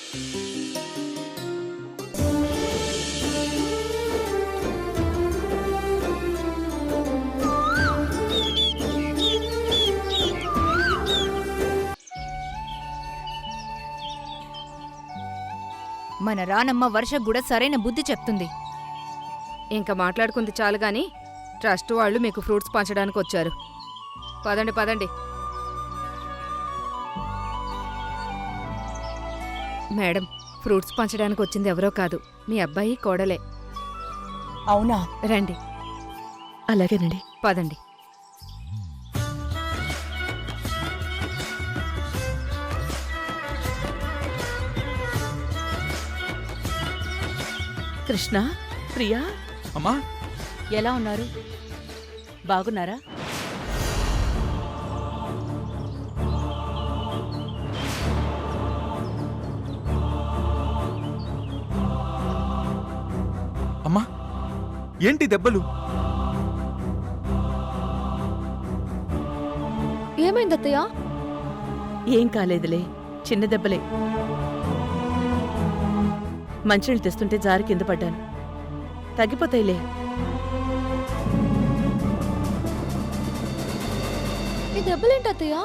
మన రానమ్మ వర్ష కూడా సరైన బుద్ధి చెప్తుంది. ఇంకా మాట్లాడుకుంది చాలు గాని ట్రస్ట్ వాళ్ళు మీకు ఫ్రూట్స్ పంచడానికి వచ్చారు. పదండి పదండి. మేడం, ఫ్రూట్స్ పంచడానికి వచ్చింది ఎవరో కాదు, మీ అబ్బాయి కోడలే. అవునా? రండి. అలాగేనండి. పదండి. కృష్ణ, ప్రియా, అమ్మా ఎలా ఉన్నారు? బాగున్నారా? అమ్మా ఏంటి దెబ్బలు? ఏమైందత్తయ్య? ఏం కాలేదులే, చిన్న దెబ్బలే. మంచినీళ్ళు తెస్తుంటే జారి కింద పడ్డాను. తగ్గిపోతాయిలే. ఈ దెబ్బలేంటత్తయ్య?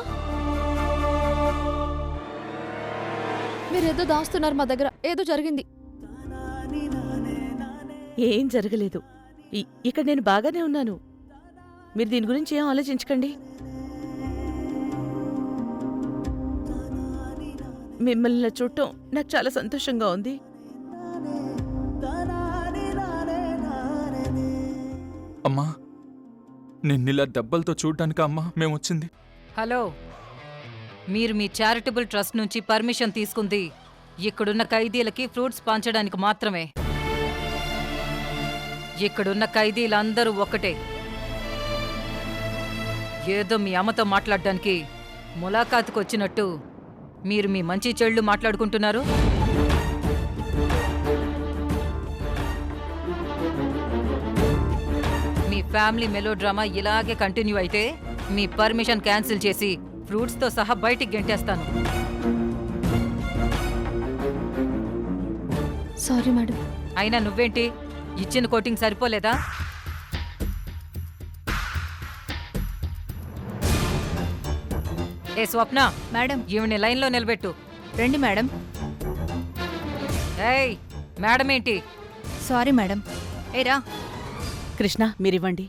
మీరేదో దాస్తున్నారు మా దగ్గర. ఏదో జరిగింది. ఏం జరగలేదు. ఇక్కడ నేను బాగానే ఉన్నాను. మీరు దీని గురించి ఏం ఆలోచించకండి. మిమ్మల్ని చూడటం నాకు చాలా సంతోషంగా ఉంది. అమ్మా నిన్నిలా దెబ్బలతో చూడ్డానికా అమ్మా మేమొచ్చింది? హలో, మీరు మీ చారిటబుల్ ట్రస్ట్ నుంచి పర్మిషన్ తీసుకుంది ఇక్కడున్న ఖైదీలకి ఫ్రూట్స్ పంచడానికి మాత్రమే. ఇక్కడున్న ఖైదీలందరూ ఒక్కటే. ఏదో మీ అమ్మతో మాట్లాడడానికి ములాఖాతుకు వచ్చినట్టు మీరు మీ మంచి చెళ్ళు మాట్లాడుకుంటున్నారు. మీ ఫ్యామిలీ మెలోడ్రామా ఇలాగే కంటిన్యూ అయితే మీ పర్మిషన్ క్యాన్సిల్ చేసి ఫ్రూట్స్తో సహా బయటికి గెంటేస్తాను. Sorry madam. అయినా నువ్వేంటి, ఇచ్చిన కోటింగ్ సరిపోలేదా? ఏ స్వప్న మేడం, ఈవిని లైన్లో నిలబెట్టు. రండి మేడం. ఏయ్ మేడం ఏంటి? Sorry madam. ఏరా. కృష్ణ, మీరివ్వండి.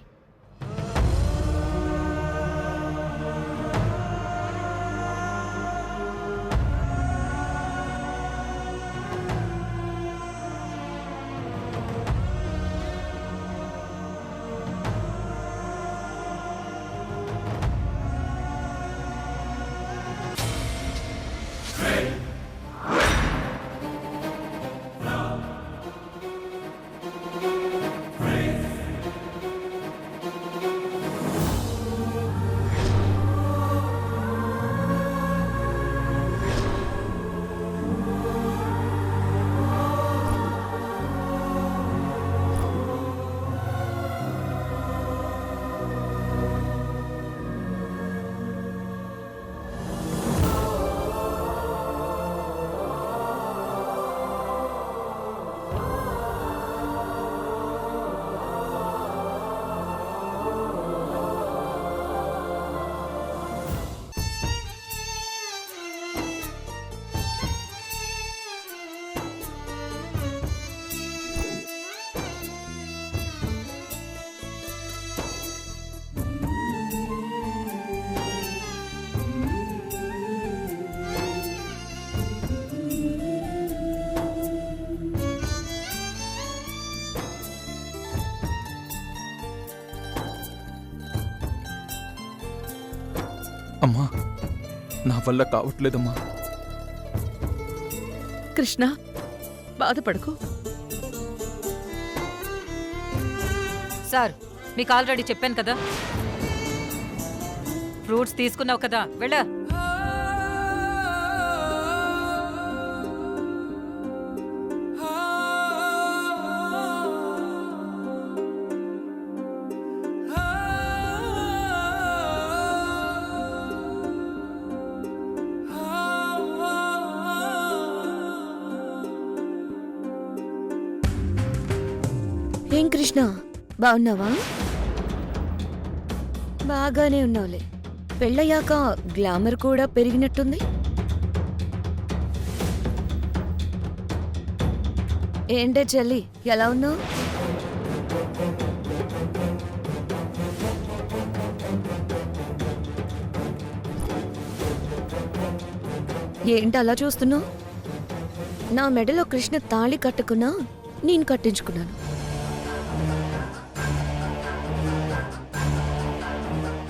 అమ్మా నా వల్ల కావట్లేదమ్మా. కృష్ణ, బాధపడకు. సార్, మీకు ఆల్రెడీ చెప్పాను కదా, ఫ్రూట్స్ తీసుకున్నావు కదా, వెళ్ళ. ఏం కృష్ణ బాగున్నావా? బాగానే ఉన్నావులే. పెళ్ళయ్యాక గ్లామర్ కూడా పెరిగినట్టుంది. ఏంటే చెల్లి, ఎలా ఉన్నావు? ఏంటి అలా చూస్తున్నావు? నా మెడలో కృష్ణ తాళి కట్టుకున్నా నేను కట్టించుకున్నాను.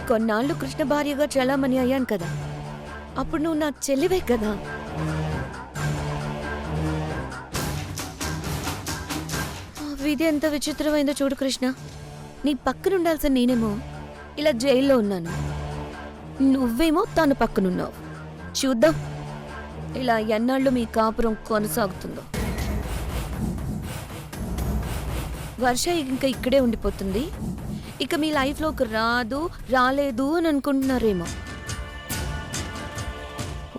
కొన్నాళ్ళు కృష్ణ భార్యగా చలామణి అయ్యాను కదా, అప్పుడు నువ్వు నా చెల్లివే కదా. ఆ విధి ఎంత విచిత్రమైందో చూడు కృష్ణ. నీ పక్కనుండాల్సిన నేనేమో ఇలా జైల్లో ఉన్నాను, నువ్వేమో తను పక్కనున్నావు. చూద్దాం ఇలా ఎన్నాళ్ళు మీ కాపురం కొనసాగుతుందో. వర్ష ఇంకా ఇక్కడే ఉండిపోతుంది. ఇక మీ లైఫ్లోకి రాలేదు అని అనుకుంటున్నారేమో.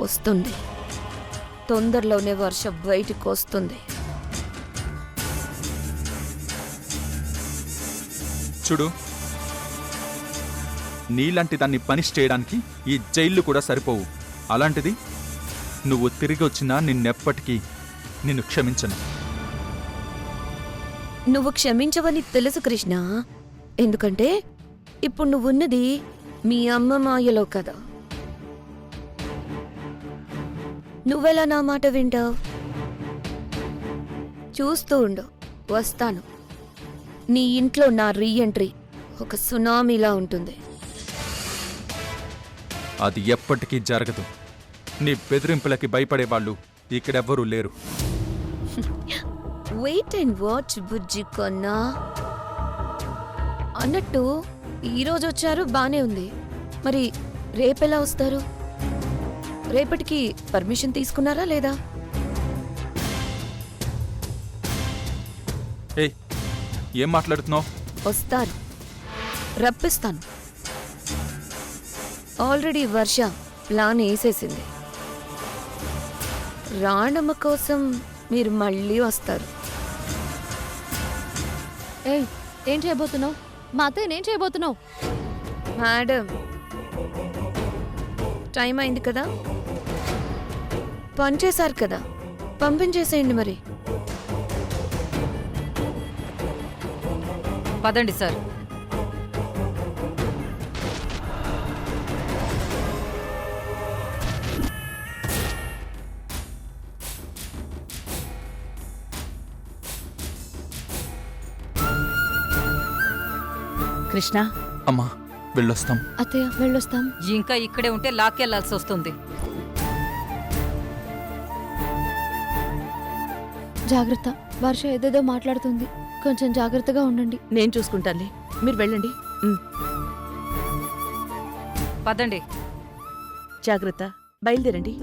వస్తుంది, తొందరలోనే వర్ష బయటికి వస్తుంది. చూడు, నీలాంటి దాన్ని పనిష్ చేయడానికి ఈ జైళ్ళు కూడా సరిపోవు. అలాంటిది నువ్వు తిరిగి వచ్చినా నిన్నెప్పటికీ నిన్ను క్షమించను. నువ్వు క్షమించవని తెలుసు కృష్ణ, ఎందుకంటే ఇప్పుడు నువ్వున్నది మీ అమ్మ మాయలో కదా. నువ్వెలా నా మాట వింటావు? చూస్తూ ఉండు, వస్తాను. నీ ఇంట్లో నా రీఎంట్రీ ఒక సునామీలా ఉంటుంది. అది ఎప్పటికీ జరగదు. నీ బెదిరింపులకి భయపడేవాళ్ళు ఇక్కడెవ్వరూ లేరు. వెయిట్ అండ్ వాచ్ బుజ్జి కొన్నా. అన్నట్టు ఈరోజు వచ్చారు, బానే ఉంది. మరి రేపెలా వస్తారు? రేపటికి పర్మిషన్ తీసుకున్నారా లేదా? ఏయ్, ఏం మాట్లాడుతున్నావు? వస్తారు, రప్పిస్తాను. ఆల్రెడీ వర్ష ప్లాన్ వేసేసింది. రాణమ్మ కోసం మీరు మళ్ళీ వస్తారు. ఏయ్, ఏం చేయబోతున్నావు? మా అత్తయ్య ఏం చేయబోతున్నావు? మేడం, టైం అయింది కదా, పనిచేశారు కదా, పంపించేసేయండి. మరి పదండి సార్. కృష్ణ, అమ్మా, వెళ్ళొస్తాం. అత్తయ్య వెళ్ళొస్తాం. ఇంకా ఇక్కడే ఉంటే లాక్కెళ్లాల్సి వస్తుంది. జాగ్రత్త, వర్ష ఏదేదో మాట్లాడుతుంది, కొంచెం జాగ్రత్తగా ఉండండి. నేను చూసుకుంటానులే, మీరు వెళ్ళండి. పదండి. జాగ్రత్త, బయలుదేరండి.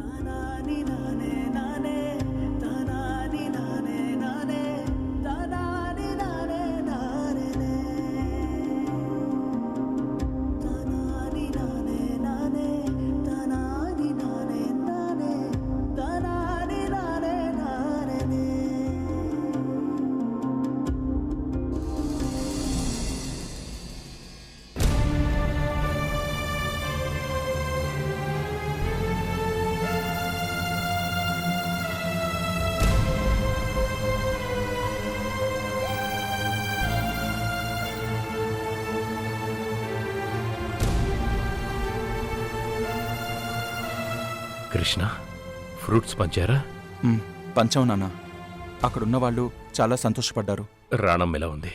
కృష్ణ, ఫ్రూట్స్ పంచారా? పంచావు నాన్న. అక్కడున్న వాళ్ళు చాలా సంతోషపడ్డారు. రాణం ఎలా ఉంది?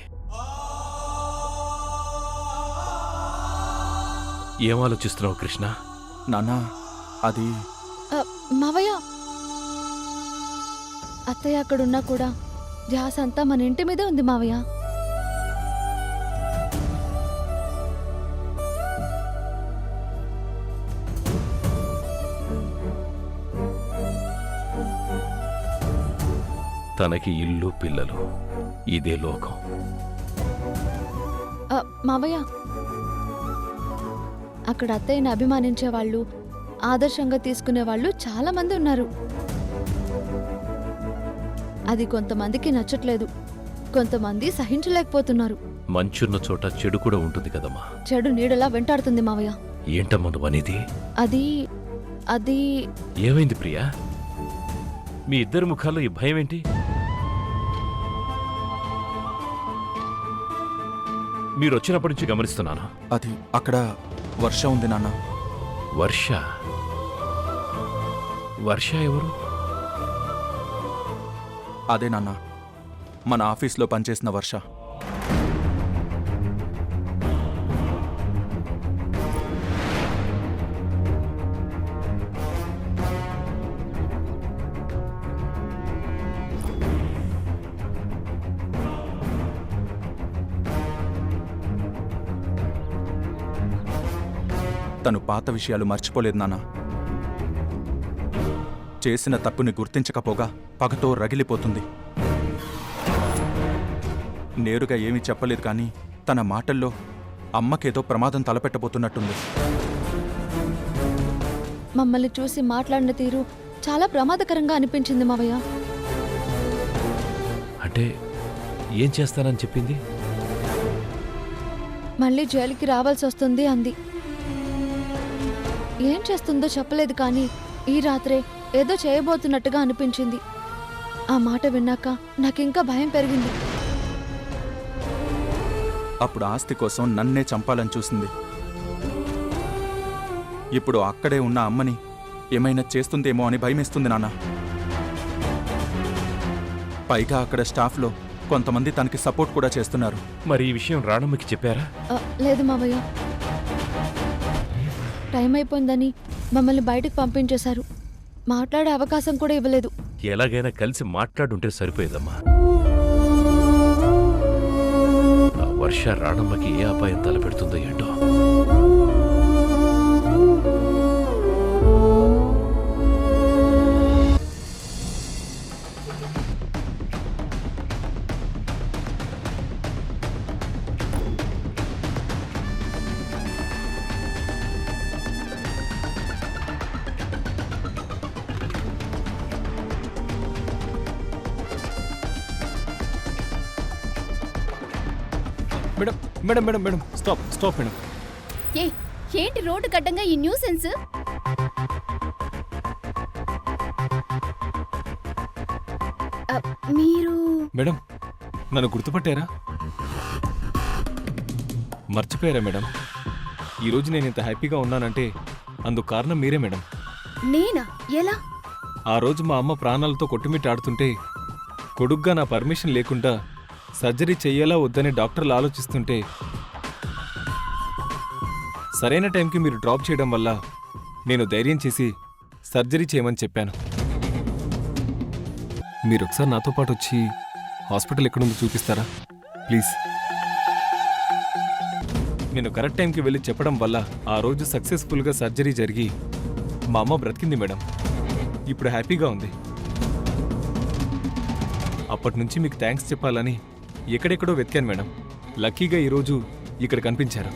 ఏం ఆలోచిస్తున్నావు కృష్ణ? నాన్న, అది మావయ్య, అత్తయ్య అక్కడున్నా కూడా ధ్యాస అంతా మన ఇంటి మీదే ఉంది మావయ్య. తనకి ఇల్లు పిల్లలు, ఇదే లోకం. మావయ్య, అక్కడ అత్తయ్యని అభిమానించే వాళ్ళు, ఆదర్శంగా తీసుకునే వాళ్ళు చాలా మంది ఉన్నారు. అది కొంతమందికి నచ్చట్లేదు. కొంతమంది సహించలేకపోతున్నారు. మంచున్న చోట చెడు కూడా ఉంటుంది కదమ్మా. చెడు నీడలా వెంటాడుతుంది మావయ్య. ఏంటమ్మా నువ్వు అనేది? అది అది ఏమైంది ప్రియా? మీ ఇద్దరి ముఖాల్లో ఈ భయం ఏంటి? మీరు వచ్చినప్పటి నుంచి గమనిస్తున్నాను. అది అక్కడ వర్ష ఉంది నాన్న. వర్ష? వర్ష ఎవరు? అదే నాన్న, మన ఆఫీస్లో పనిచేసిన వర్ష. తను పాత విషయాలు మర్చిపోలేదు నాన్న. చేసిన తప్పుని గుర్తించకపోగా పగతో రగిలిపోతుంది. నేరుగా ఏమీ చెప్పలేదు కానీ తన మాటల్లో అమ్మకేదో ప్రమాదం తలపెట్టబోతున్నట్టుంది. మమ్మల్ని చూసి మాట్లాడిన తీరు చాలా ప్రమాదకరంగా అనిపించింది మావయ్య. అంటే ఏం చేస్తానని చెప్పింది? మళ్ళీ జైలుకి రావాల్సి వస్తుంది అంది. ఏం చేస్తుందో చెప్పలేదు కానీ ఈ రాత్రే ఏదో చేయబోతున్నట్టుగా అనిపించింది. ఆ మాట విన్నాక నాకింకా భయం పెరిగింది. అప్పుడు ఆస్తి కోసం నన్నే చంపాలని చూసింది. ఇప్పుడు అక్కడే ఉన్న అమ్మని ఏమైనా చేస్తుందేమో అని భయమేస్తుంది నాన్న. పైగా అక్కడ స్టాఫ్లో కొంతమంది తనకి సపోర్ట్ కూడా చేస్తున్నారు. మరి ఈ విషయం రాణమ్మకి చెప్పారా? లేదు మావయ్య. టైం అయిపోయిందని మమ్మల్ని బయటకు పంపించేశారు. మాట్లాడే అవకాశం కూడా ఇవ్వలేదు. ఎలాగైనా కలిసి మాట్లాడుంటే సరిపోయేదమ్మా. ఆ వర్ష రాణమ్మకి ఏ అపాయం తలపెడుతుందో ఏంటో. Madam madam madam madam stop stop madam. ఏంటి రోడ్డు కట్టంగా ఈ న్యూసెన్స్? మీరు మేడం నన్ను గుర్తుపట్టారా? మర్చిపోయారా మేడం? ఈరోజు నేను ఇంత హ్యాపీగా ఉన్నానంటే అందుకు కారణం మీరే మేడం. నేనా? ఎలా? ఆ రోజు మా అమ్మ ప్రాణాలతో కొట్టుమిట్టాడుతుంటే కొడుగ్గా నా పర్మిషన్ లేకుండా సర్జరీ చెయ్యాలా వద్దని డాక్టర్లు ఆలోచిస్తుంటే సరైన టైంకి మీరు డ్రాప్ చేయడం వల్ల నేను ధైర్యం చేసి సర్జరీ చేయమని చెప్పాను. మీరు ఒకసారి నాతో పాటు వచ్చి హాస్పిటల్ ఎక్కడుందో చూపిస్తారా ప్లీజ్? నేను కరెక్ట్ టైంకి వెళ్ళి చెప్పడం వల్ల ఆ రోజు సక్సెస్ఫుల్గా సర్జరీ జరిగి మా అమ్మ బ్రతికింది మేడం. ఇప్పుడు హ్యాపీగా ఉంది. అప్పటి నుంచి మీకు థ్యాంక్స్ చెప్పాలని ఎక్కడెక్కడో వెతికాను మేడం. లక్కీగా ఈరోజు ఇక్కడ కనిపించారు.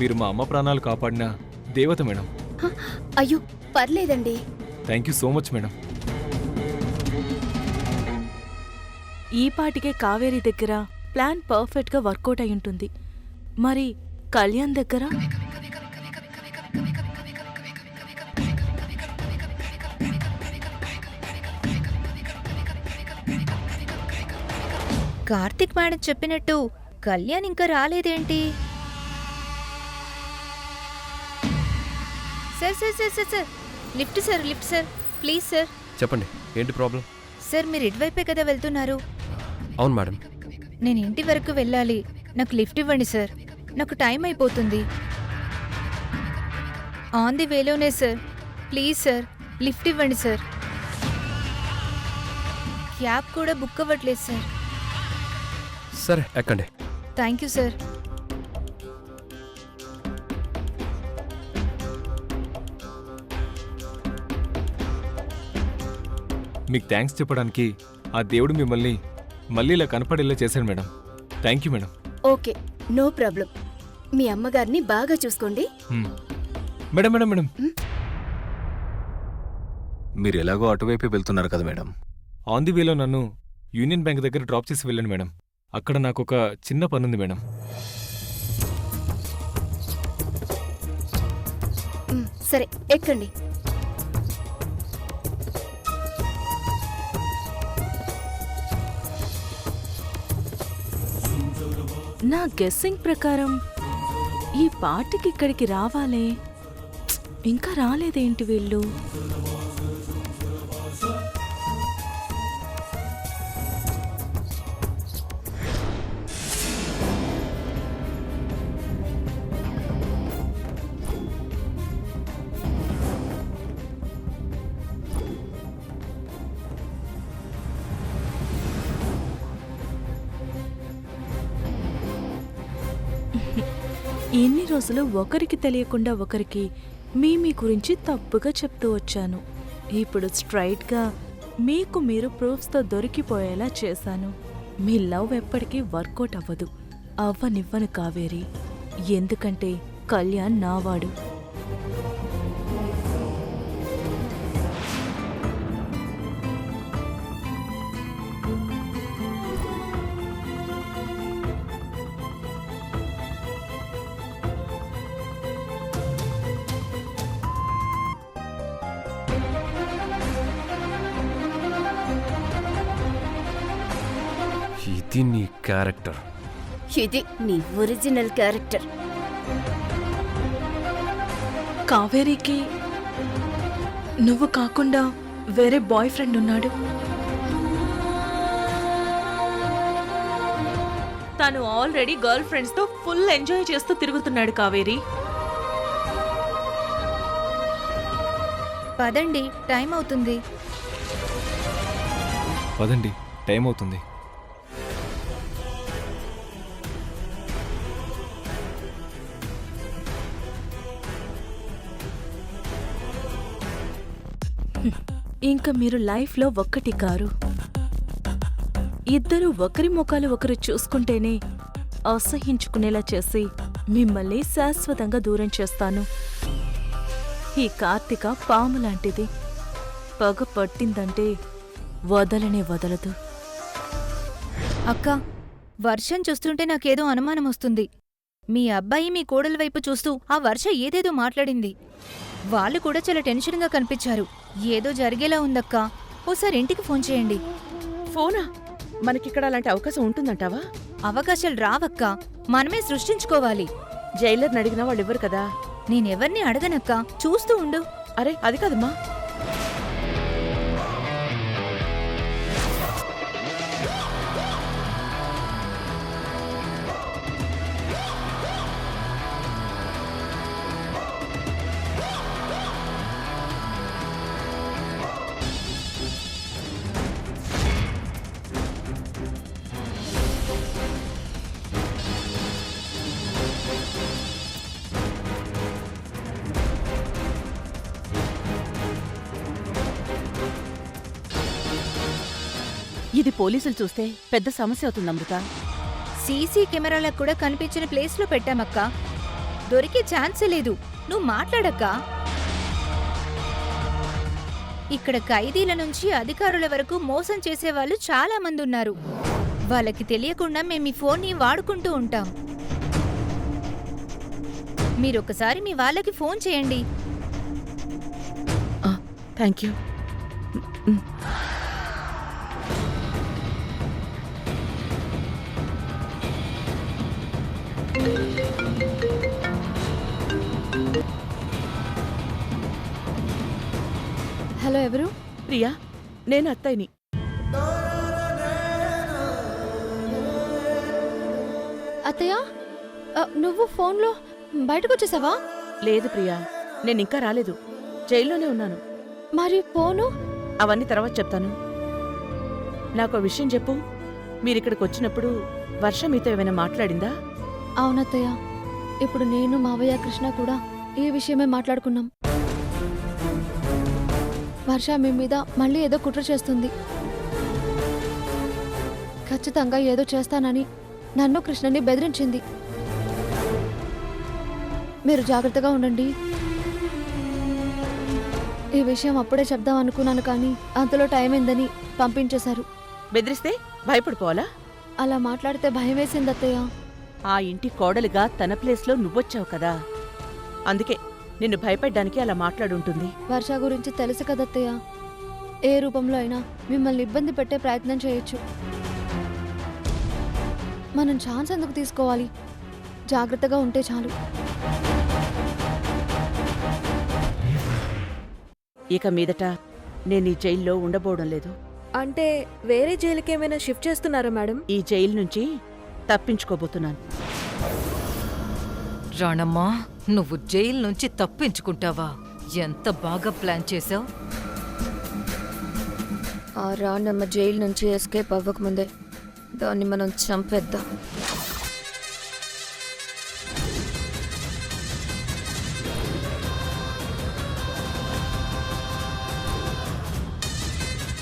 మీరు మా అమ్మ ప్రాణాలు కాపాడిన దేవత మేడం. అయ్యో పర్లేదండి. Thank you so much madam. ఈ పాటికే కావేరి దగ్గర ప్లాన్ పర్ఫెక్ట్గా వర్కౌట్ అయి ఉంటుంది. మరి కళ్యాణ్ దగ్గర? కార్తిక్ మేడం చెప్పినట్టు కళ్యాణ్ ఇంకా రాలేదేంటి? Sir sir sir sir sir lift sir, lift sir, please sir. చెప్పండి, ఏంటి ప్రాబ్లం? సార్ మీరు ఇటువైపే కదా వెళ్తున్నారు? అవును మేడం. నేను ఇంటి వరకు వెళ్ళాలి. నాకు లిఫ్ట్ ఇవ్వండి సార్. నాకు టైం అయిపోతుంది. ఆన్ ది వేలోనే సార్. ప్లీజ్ సార్ లిఫ్ట్ ఇవ్వండి సార్. క్యాబ్ కూడా బుక్ అవ్వట్లేదు సార్. సరే ఎక్కండి. Thank you sir. మీకు థ్యాంక్స్ చెప్పడానికి ఆ దేవుడు మిమ్మల్ని మళ్ళీ ఇలా కనపడేలా చేశాడు madam. Thank you madam. Okay, no problem. మీ అమ్మగారిని బాగా చూసుకోండి. మేడం మేడం మేడం మీరు ఎలాగో అటువైపే వెళ్తున్నారు కదా మేడం. ఆన్ ది వేలో నన్ను యూనియన్ బ్యాంక్ దగ్గర డ్రాప్ చేసి వెళ్ళండి మేడం. అక్కడ నాకు ఒక చిన్న పనుంది మేడం. సరే ఎక్కండి. నా గెస్సింగ్ ప్రకారం ఈ పార్టీకి ఇక్కడికి రావాలే, ఇంకా రాలేదేంటి వీళ్ళు? ఎన్ని రోజులు ఒకరికి తెలియకుండా ఒకరికి మీ గురించి తప్పుగా చెప్తూ వచ్చాను. ఇప్పుడు స్ట్రైట్గా మీకు మీరు ప్రూఫ్స్తో దొరికిపోయేలా చేశాను. మీ లవ్ ఎప్పటికీ వర్కౌట్ అవ్వదు. అవ్వనివ్వను కావేరి, ఎందుకంటే కళ్యాణ్ నావాడు. ఇది నీ క్యారెక్టర్. ఇది నీ ఒరిజినల్ క్యారెక్టర్. కావేరికి నువ్వు కాకుండా వేరే బాయ్ ఫ్రెండ్ ఉన్నాడు. తను ఆల్రెడీ గర్ల్ ఫ్రెండ్స్ తో ఫుల్ ఎంజాయ్ చేస్తూ తిరుగుతున్నాడు కావేరి. పదండి, టైం అవుతుంది. పదండి, టైం అవుతుంది. ఇంకా మీరు లైఫ్లో ఒక్కటి కారు. ఇద్దరు ఒకరి ముఖాలు ఒకరు చూసుకుంటేనే అసహించుకునేలా చేసి మిమ్మల్ని శాశ్వతంగా దూరం చేస్తాను. ఈ కార్తీక పాము లాంటిది. పగ పట్టిందంటే వదలనే వదలదు. అక్క, వర్షం చూస్తుంటే నాకేదో అనుమానం వస్తుంది. మీ అబ్బాయి మీ కోడల వైపు చూస్తూ ఆ వర్ష ఏదేదో మాట్లాడింది. వాళ్ళు కూడా చాలా టెన్షన్గా కనిపించారు. ఏదో జరిగేలా ఉందక్కా. ఓసారి ఇంటికి ఫోన్ చేయండి. ఫోనా? మనకిక్కడ అలాంటి అవకాశం ఉంటుందంటావా? అవకాశాలు రావక్కా, మనమే సృష్టించుకోవాలి. జైలర్ని అడిగినా వాళ్ళు ఇవ్వరు కదా. నేనెవర్ని అడగనక్కా, చూస్తూ ఉండు. అరే అది కాదమ్మా. ఇది పోలీసులు చూస్తే పెద్ద సమస్య అవుతుంది అమృత. సీసీ కెమెరాలకు కూడా కనిపించిన ప్లేస్లో పెట్టామక్కా. దొరికే ఛాన్సే లేదు. నువ్వు మాట్లాడక్కా. ఇక్కడ ఖైదీల నుంచి అధికారుల వరకు మోసం చేసేవాళ్ళు చాలా మంది ఉన్నారు. వాళ్ళకి తెలియకుండా మేము ఈ ఫోన్ని వాడుకుంటూ ఉంటాం. మీరొకసారి మీ వాళ్ళకి ఫోన్ చేయండి. Thank you. హలో, ఎవరు? ప్రియా, నేను అత్తయ్యని. అత్తయ్య, నువ్వు ఫోన్లో బయటకు వచ్చేసావా? లేదు ప్రియా, నేను ఇంకా రాలేదు. జైల్లోనే ఉన్నాను. మరి ఫోను? అవన్నీ తర్వాత చెప్తాను. నాకు విషయం చెప్పు. మీరిక్కడికి వచ్చినప్పుడు వర్ష మీతో ఏమైనా మాట్లాడిందా? అవునత్తయ్య, ఇప్పుడు నేను మావయ్య కృష్ణ కూడా ఈ విషయమే మాట్లాడుకున్నాం. వర్ష మీ మీద మళ్ళీ ఏదో కుట్ర చేస్తుంది. ఖచ్చితంగా ఏదో చేస్తానని నన్ను కృష్ణని బెదిరించింది. మీరు జాగ్రత్తగా ఉండండి. ఈ విషయం అప్పుడే చెప్దాం అనుకున్నాను, కానీ అంతలో టైం అయిందని పంపించేశారు. బెదిరిస్తే భయపడిపోవాలా? అలా మాట్లాడితే భయం వేసింది అత్తయ్య. ఆ ఇంటి కోడలిగా తన ప్లేస్లో నువ్వొచ్చావు కదా, అందుకే నిన్ను భయపెట్టడానికి అలా మాట్లాడుంటుంది. వర్ష గురించి తెలుసు కదత్తయ్య. ఏ రూపంలో అయినా మిమ్మల్ని ఇబ్బంది పెట్టే ప్రయత్నం చేయొచ్చు. మనం ఛాన్స్ ఎందుకు తీసుకోవాలి? జాగ్రత్తగా ఉంటే చాలు. ఇక మీదట నేను ఈ జైల్లో ఉండబోవడం లేదు. అంటే వేరే జైలుకి ఏమైనా షిఫ్ట్ చేస్తున్నారా మేడం? ఈ జైలు నుంచి తప్పించుకోబోతున్నాను. రాణమ్మా, నువ్వు జైలు నుంచి తప్పించుకుంటావా? ఎంత బాగా ప్లాన్ చేశావు. ఆ రాణమ్మ జైలు నుంచి ఎస్కేప్ అవ్వకముందే దాన్ని మనం చంపేద్దాం.